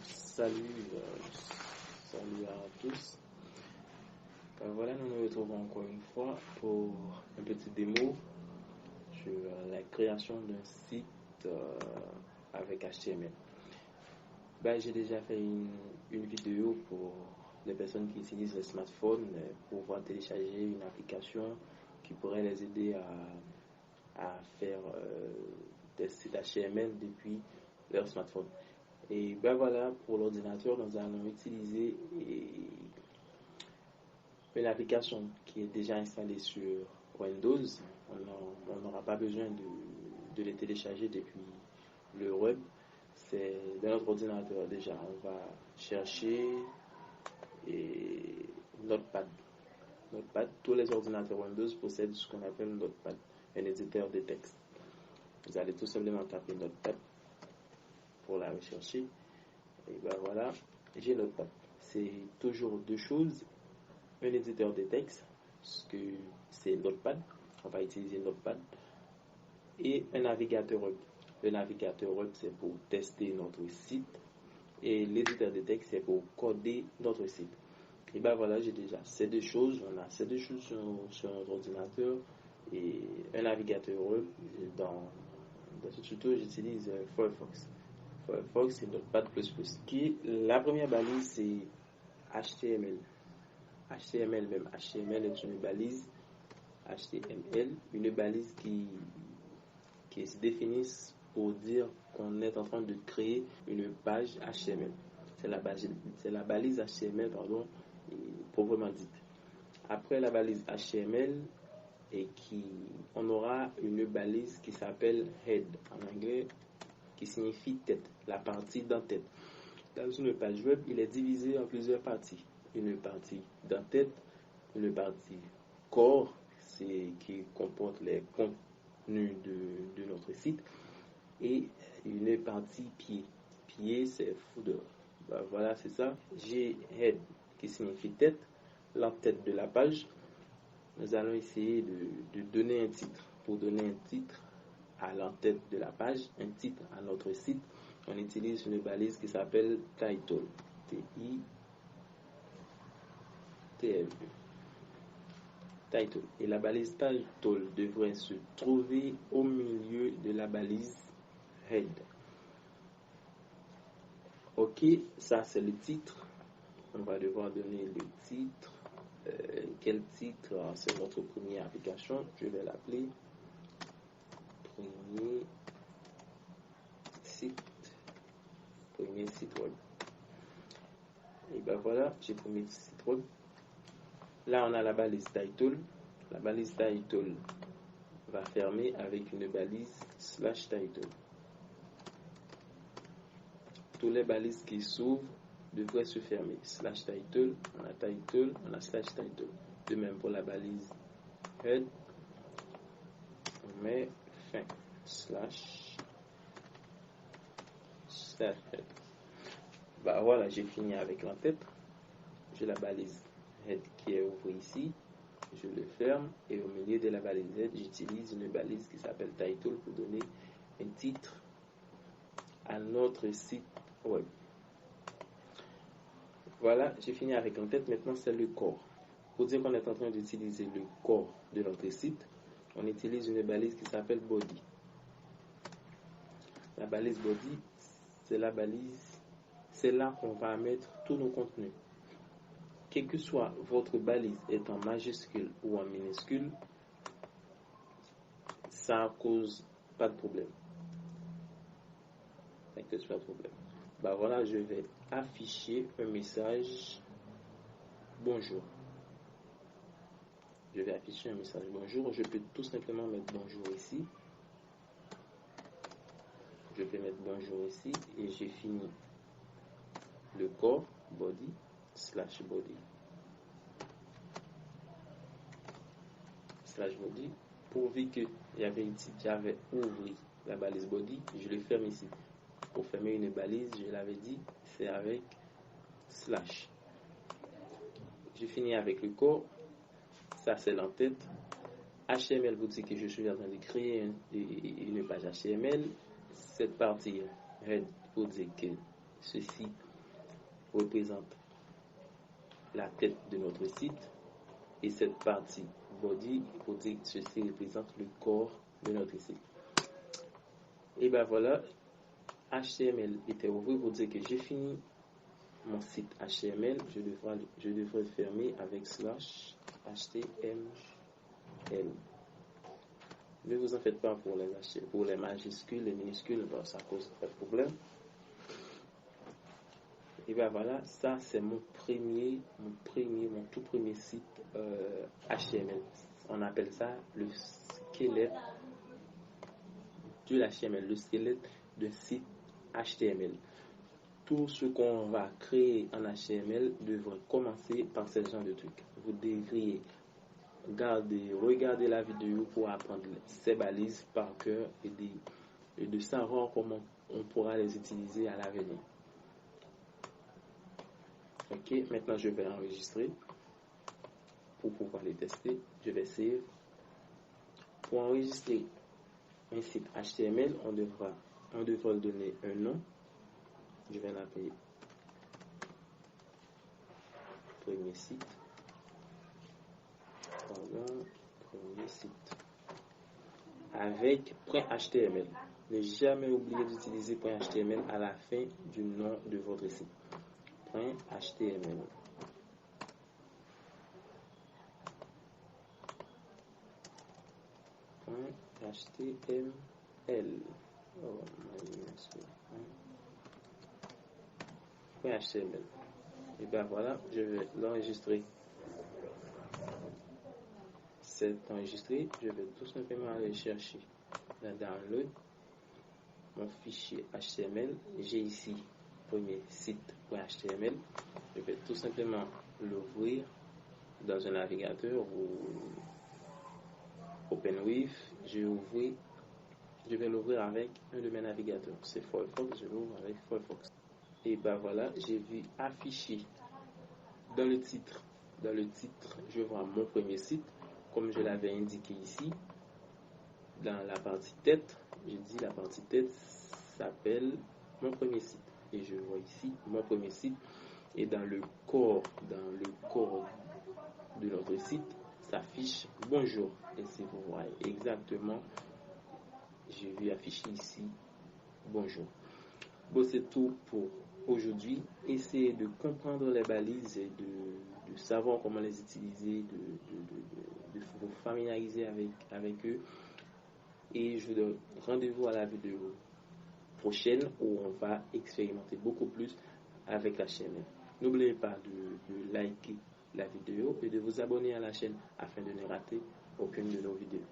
Salut à tous. Voilà, nous nous retrouvons encore une fois pour un petit démo sur la création d'un site avec HTML. J'ai déjà fait une vidéo pour les personnes qui utilisent le smartphone pour pouvoir télécharger une application qui pourrait les aider à faire des sites HTML depuis leur smartphone. Et voilà, pour l'ordinateur, nous allons utiliser une application qui est déjà installée sur Windows. On n'aura pas besoin de les télécharger depuis le web. C'est dans notre ordinateur déjà. On va chercher Notepad. Tous les ordinateurs Windows possèdent ce qu'on appelle Notepad, un éditeur de texte. Vous allez tout simplement taper Notepad pour la rechercher. Et voilà, j'ai Notepad. C'est toujours deux choses. Un éditeur de texte, ce que c'est Notepad. On va utiliser Notepad. Et un navigateur web. Le navigateur web, c'est pour tester notre site. Et l'éditeur de texte, c'est pour coder notre site. Et voilà, j'ai déjà ces deux choses. On a ces deux choses sur notre ordinateur. Et un navigateur web. Dans ce tuto, j'utilise Firefox. Firefox, c'est Notepad++. La première balise, c'est HTML. HTML est une balise HTML, une balise qui se définit pour dire qu'on est en train de créer une page HTML. C'est la balise HTML, proprement dite. Après la balise HTML, on aura une balise qui s'appelle head en anglais, qui signifie tête, la partie d'en-tête. Dans une page web, il est divisé en plusieurs parties. Une partie d'en-tête, une partie corps, qui comporte les contenus de notre site, et une partie pied. Pied, c'est footer. Voilà, c'est ça. J'ai head qui signifie tête, l'en-tête de la page. Nous allons essayer de donner un titre. Pour donner un titre à l'en-tête de la page, un titre à notre site, on utilise une balise qui s'appelle title. T-I-T-L-E. Title. Et la balise title devrait se trouver au milieu de la balise head. Ok, ça c'est le titre. On va devoir donner le titre. Quel titre? C'est notre première application. Je vais l'appeler premier site web. Et voilà, j'ai premier site web. Là, on a la balise title. La balise title va fermer avec une balise /title. Toutes les balises qui s'ouvrent devraient se fermer. /title, on a title, on a /title. De même pour la balise head, on met fin /head. Voilà, j'ai fini avec l'entête. J'ai la balise head qui est ouverte ici. Je le ferme et au milieu de la balise head, j'utilise une balise qui s'appelle title pour donner un titre à notre site web. Voilà, j'ai fini avec l'entête. Maintenant, c'est le corps. Pour dire qu'on est en train d'utiliser le corps de notre site, on utilise une balise qui s'appelle body. La balise body, c'est la balise, c'est là qu'on va mettre tous nos contenus. Quelle que soit votre balise, est en majuscule ou en minuscule, ça cause pas de problème. Voilà, je vais afficher un message bonjour. Je vais afficher un message bonjour. Je peux tout simplement mettre bonjour ici. Je peux mettre bonjour ici et j'ai fini le corps body /body. /body. Pourvu que j'avais ouvert la balise body, je le ferme ici. Pour fermer une balise, je l'avais dit, c'est avec /. Je finis avec le corps. Ça, c'est l'entête. HTML vous dit que je suis en train de créer une page HTML. Cette partie head vous dit que ceci représente la tête de notre site et cette partie body, il faut dire que ceci représente le corps de notre site. Et ben voilà, HTML était ouvert pour dire que j'ai fini mon site HTML, je devrais le fermer avec /HTML. Ne vous en faites pas pour les majuscules, les minuscules, ça cause pas de problème. Et bien voilà, ça c'est mon tout premier site HTML. On appelle ça le squelette de l'HTML, le squelette d'un site HTML. Tout ce qu'on va créer en HTML devrait commencer par ce genre de trucs. Vous devriez regarder la vidéo pour apprendre ces balises par cœur et de savoir comment on pourra les utiliser à l'avenir. Ok, maintenant je vais enregistrer pour pouvoir les tester. Je vais save. Pour enregistrer un site HTML, on devra le donner un nom. Je vais l'appeler premier site. Premier site. Avec .html. Ne jamais oublier d'utiliser .html à la fin du nom de votre site. .html. .html. .html. Et bien voilà, je vais l'enregistrer. C'est enregistré, je vais tout simplement aller chercher dans download mon fichier HTML. J'ai ici premier site.html. Je vais tout simplement l'ouvrir dans un navigateur ou OpenWiv. Je vais l'ouvrir avec un de mes navigateurs. C'est Firefox, je l'ouvre avec Firefox. Et ben voilà, j'ai vu afficher dans le titre, je vois mon premier site, comme je l'avais indiqué ici. Dans la partie tête, je dis la partie tête s'appelle mon premier site. Et je vois ici mon premier site. Et dans le corps de notre site, s'affiche bonjour. Et si vous voyez exactement, j'ai vu afficher ici bonjour. Bon, c'est tout pour aujourd'hui. Essayez de comprendre les balises et de savoir comment les utiliser, de vous familiariser avec eux. Et je vous donne rendez-vous à la vidéo prochaine où on va expérimenter beaucoup plus avec la chaîne. N'oubliez pas de liker la vidéo et de vous abonner à la chaîne afin de ne rater aucune de nos vidéos.